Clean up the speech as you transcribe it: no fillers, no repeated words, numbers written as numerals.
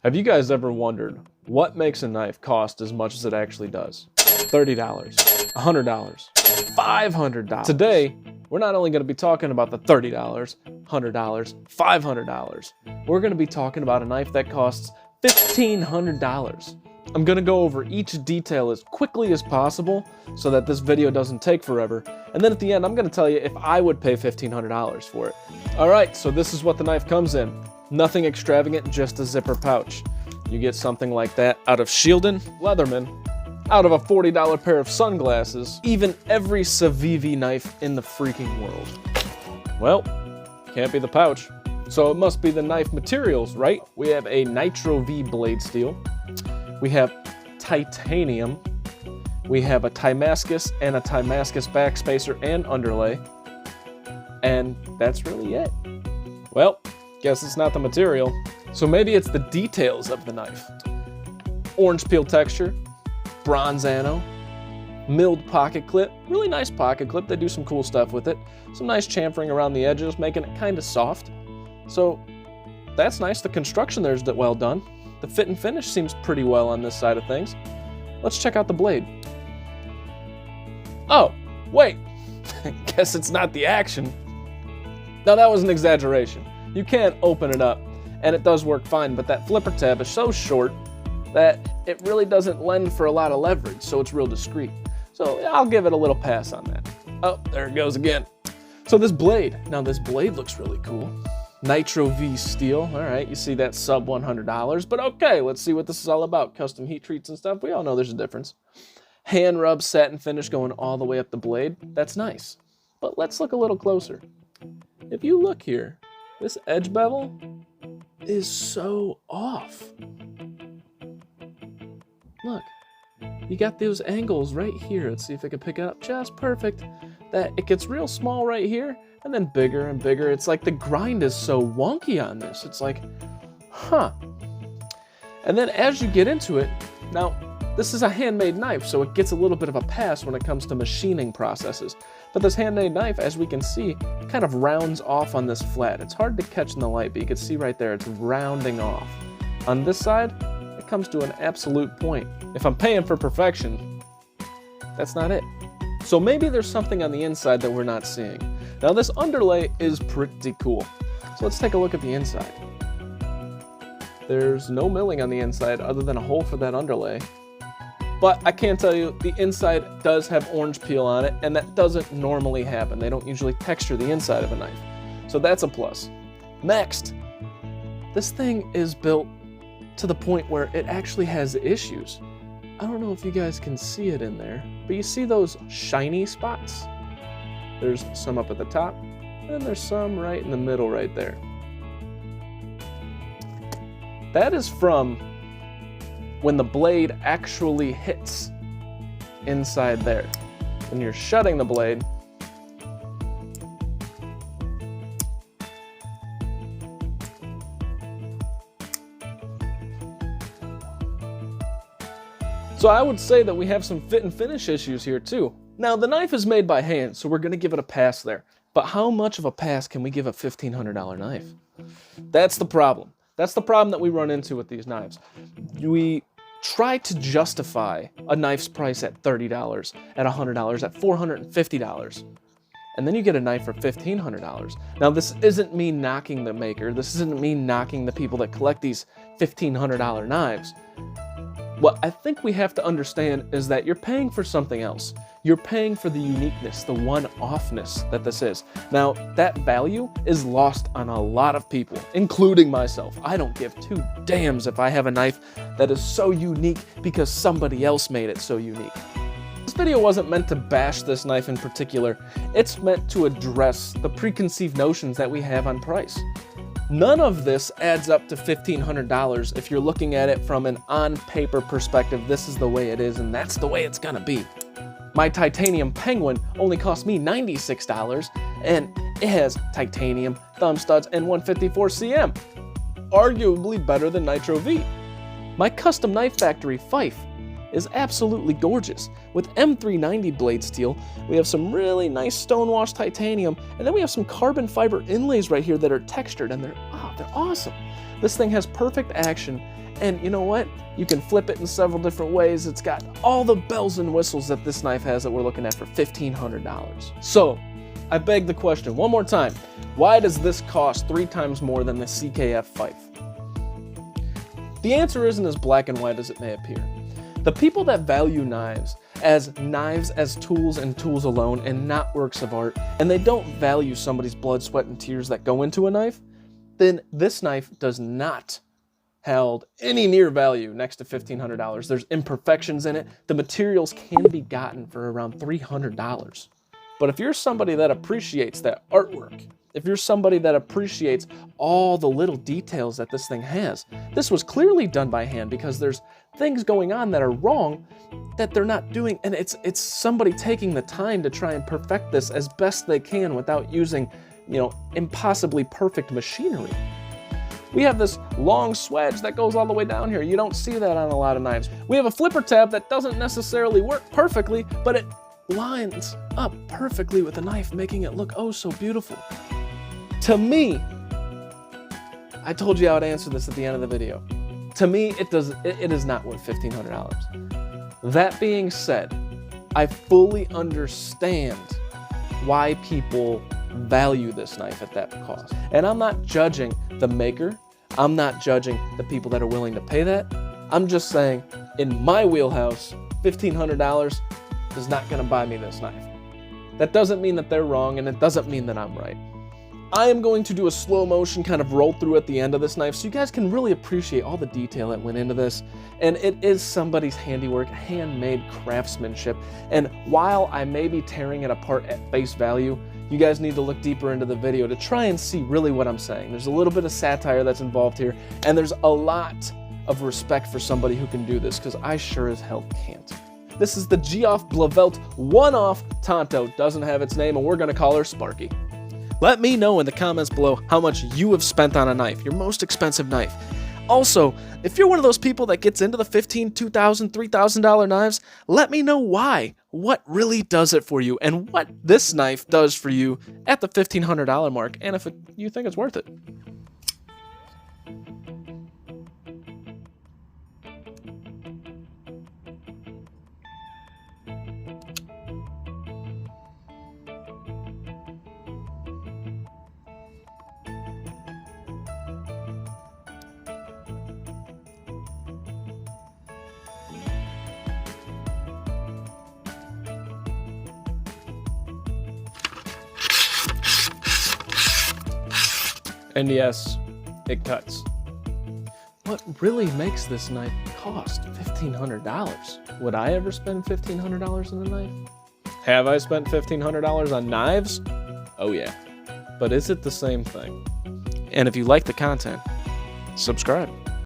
Have you guys ever wondered what makes a knife cost as much as it actually does? $30, $100, $500. Today, we're not only going to be talking about the $30, $100, $500. We're going to be talking about a knife that costs $1,500. I'm going to go over each detail as quickly as possible so that this video doesn't take forever. And then at the end, I'm going to tell you if I would pay $1,500 for it. All right, so this is what the knife comes in. Nothing extravagant, just a zipper pouch. You get something like that out of Shieldon, Leatherman, out of a $40 pair of sunglasses, even every Civivi knife in the freaking world. Well, can't be the pouch. So it must be the knife materials, right? We have a nitro-v blade steel. We have titanium. We have a Timascus and a Timascus backspacer and underlay. And that's really it. Well, guess it's not the material. So maybe it's the details of the knife. Orange peel texture, bronze ano, milled pocket clip, really nice pocket clip. They do some cool stuff with it. Some nice chamfering around the edges, making it kind of soft. So that's nice. The construction there is well done. The fit and finish seems pretty well on this side of things. Let's check out the blade. Oh, wait, guess it's not the action. Now that was an exaggeration. You can't open it up, and it does work fine, but that flipper tab is so short that it really doesn't lend for a lot of leverage, so it's real discreet. So I'll give it a little pass on that. Oh, there it goes again. So this blade, now this blade looks really cool. Nitro-v steel, all right, you see that sub $100, but okay, let's see what this is all about. Custom heat treats and stuff, we all know there's a difference. Hand rub satin finish going all the way up the blade, that's nice. But let's look a little closer. If you look here, this edge bevel is so off. Look, you got those angles right here. Let's see if I can pick it up just perfect. That it gets real small right here and then bigger and bigger. It's like the grind is so wonky on this. It's like, huh. And then as you get into it, now this is a handmade knife, so it gets a little bit of a pass when it comes to machining processes. But this handmade knife, as we can see, kind of rounds off on this flat. It's hard to catch in the light, but you can see right there, it's rounding off. On this side, it comes to an absolute point. If I'm paying for perfection, that's not it. So maybe there's something on the inside that we're not seeing. Now this underlay is pretty cool. So let's take a look at the inside. There's no milling on the inside other than a hole for that underlay. But I can tell you, the inside does have orange peel on it, and that doesn't normally happen. They don't usually texture the inside of a knife. So that's a plus. Next, this thing is built to the point where it actually has issues. I don't know if you guys can see it in there, but you see those shiny spots? There's some up at the top, and there's some right in the middle right there. That is from when the blade actually hits inside there. When you're shutting the blade, so I would say that we have some fit and finish issues here too. Now the knife is made by hand, so we're gonna give it a pass there. But how much of a pass can we give a $1,500 knife? That's the problem. That's the problem that we run into with these knives. We try to justify a knife's price at $30, at $100, at $450. And then you get a knife for $1,500. Now this isn't me knocking the maker. This isn't me knocking the people that collect these $1,500 knives. What I think we have to understand is that you're paying for something else. You're paying for the uniqueness, the one-offness that this is. Now, that value is lost on a lot of people, including myself. I don't give two damns if I have a knife that is so unique because somebody else made it so unique. This video wasn't meant to bash this knife in particular. It's meant to address the preconceived notions that we have on price. None of this adds up to $1,500 if you're looking at it from an on-paper perspective. This is the way it is, and that's the way it's gonna be. My titanium penguin only cost me $96, and it has titanium, thumb studs, and 154 cm. Arguably better than nitro-v. My custom knife factory Fife is absolutely gorgeous. With M390 blade steel, we have some really nice stonewashed titanium, and then we have some carbon fiber inlays right here that are textured, and they're awesome. This thing has perfect action, and you know what? You can flip it in several different ways. It's got all the bells and whistles that this knife has that we're looking at for $1,500. So, I beg the question one more time. Why does this cost 3 times more than the CKF Fife? The answer isn't as black and white as it may appear. The people that value knives as tools and tools alone and not works of art, and they don't value somebody's blood, sweat, and tears that go into a knife, then this knife does not held any near value next to $1,500. There's imperfections in it. The materials can be gotten for around $300. But if you're somebody that appreciates that artwork, if you're somebody that appreciates all the little details that this thing has, this was clearly done by hand because there's things going on that are wrong that they're not doing, and it's somebody taking the time to try and perfect this as best they can without using, impossibly perfect machinery. We have this long swedge that goes all the way down here. You don't see that on a lot of knives. We have a flipper tab that doesn't necessarily work perfectly, but it lines up perfectly with the knife, making it look oh so beautiful. To me, I told you I would answer this at the end of the video. To me, it is not worth $1,500. That being said, I fully understand why people value this knife at that cost. And I'm not judging the maker. I'm not judging the people that are willing to pay that. I'm just saying, in my wheelhouse, $1,500 is not gonna buy me this knife. That doesn't mean that they're wrong, and it doesn't mean that I'm right. I am going to do a slow motion kind of roll through at the end of this knife so you guys can really appreciate all the detail that went into this. And it is somebody's handiwork, handmade craftsmanship. And while I may be tearing it apart at face value, you guys need to look deeper into the video to try and see really what I'm saying. There's a little bit of satire that's involved here, and there's a lot of respect for somebody who can do this, because I sure as hell can't. This is the Geoff Blauvelt one-off Tonto. Doesn't have its name, and we're gonna call her Sparky. Let me know in the comments below how much you have spent on a knife, your most expensive knife. Also, if you're one of those people that gets into the $1,500, $2,000, $3,000 knives, let me know why. What really does it for you, and what this knife does for you at the $1,500 mark, and if you think it's worth it. And yes, it cuts. What really makes this knife cost $1,500? Would I ever spend $1,500 on a knife? Have I spent $1,500 on knives? Oh yeah. But is it the same thing? And if you like the content, subscribe.